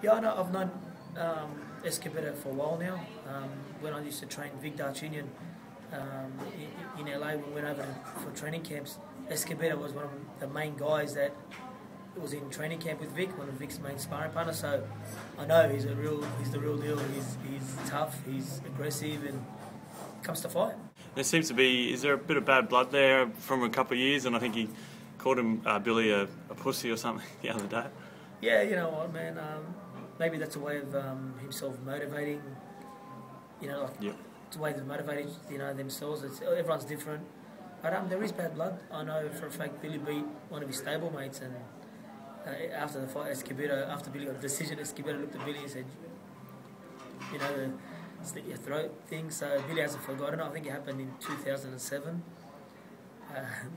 Yeah, I know, I've known Escobedo for a while now. When I used to train Vic Darchinian in LA, we went over for training camps. Escobedo was one of the main guys that was in training camp with Vic, one of Vic's main sparring partners. So I know he's the real deal. He's tough, he's aggressive, and comes to fight. There seems to be, is there a bit of bad blood there from a couple of years? And I think he called him Billy a pussy or something the other day. Yeah, you know what, man. Maybe that's a way of himself motivating. You know, like yep. It's a way of motivating, themselves. Everyone's different. But there is bad blood. I know for a fact Billy beat one of his stablemates, and after the fight, after Billy got a decision, Escobedo looked at Billy and said, the slit your throat thing. So Billy hasn't forgotten it. I think it happened in 2007.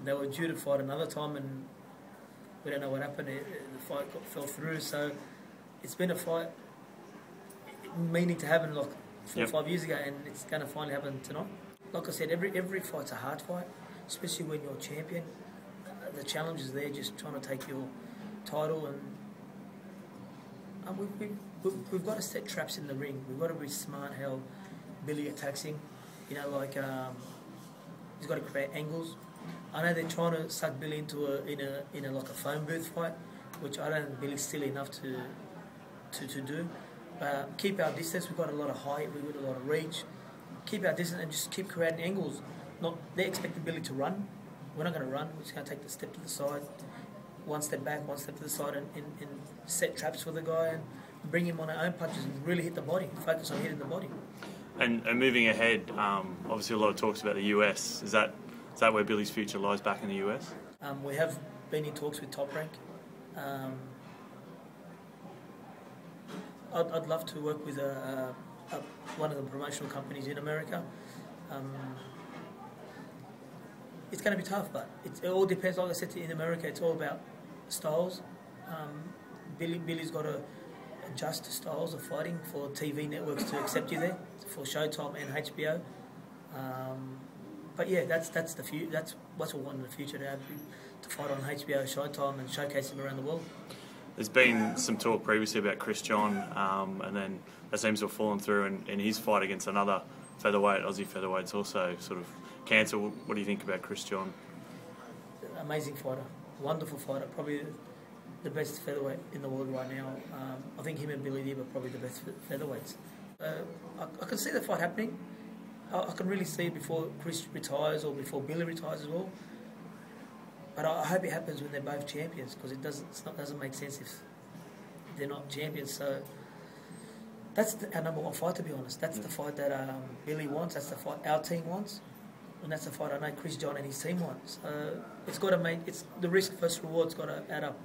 They were due to fight another time, and we don't know what happened. The fight fell through. So it's been a fight meaning to happen like 4 or 5 years ago, and it's going to finally happen tonight. Like I said, every fight's a hard fight, especially when you're a champion. The challenge is there, just trying to take your title, and we've got to set traps in the ring. We've got to be smart how Billy attacks him. He's got to create angles. I know they're trying to suck Billy into like a phone booth fight, which I don't think Billy's silly enough to do. Keep our distance. We've got a lot of height. We've got a lot of reach. Keep our distance and just keep creating angles. They're expecting Billy to run. We're not going to run. We're just going to take the step to the side, one step back, one step to the side, and set traps for the guy and bring him on our own punches and really hit the body. Focus on hitting the body. And moving ahead, obviously a lot of talks about the US. Is that where Billy's future lies, back in the US? We have been in talks with Top Rank. I'd love to work with one of the promotional companies in America. It's going to be tough, but it all depends. Like I said, in America, it's all about styles. Billy's got to adjust to styles of fighting for TV networks to accept you there, for Showtime and HBO. But yeah, that's the future. That's what we want in the future, to fight on HBO, Showtime, and showcase him around the world. There's been some talk previously about Chris John, and then that seems to have fallen through, and his fight against another featherweight, Aussie featherweight's also sort of cancelled. What do you think about Chris John? Amazing fighter, wonderful fighter, probably the best featherweight in the world right now. I think him and Billy Dib are probably the best featherweights. I can see the fight happening. I can really see it before Chris retires or before Billy retires as well. But I hope it happens when they're both champions, because it doesn't make sense if they're not champions. So that's our number one fight, to be honest. That's the fight that Billy wants. That's the fight our team wants, and that's the fight I know Chris John and his team want. So it's got to make the risk versus reward's got to add up.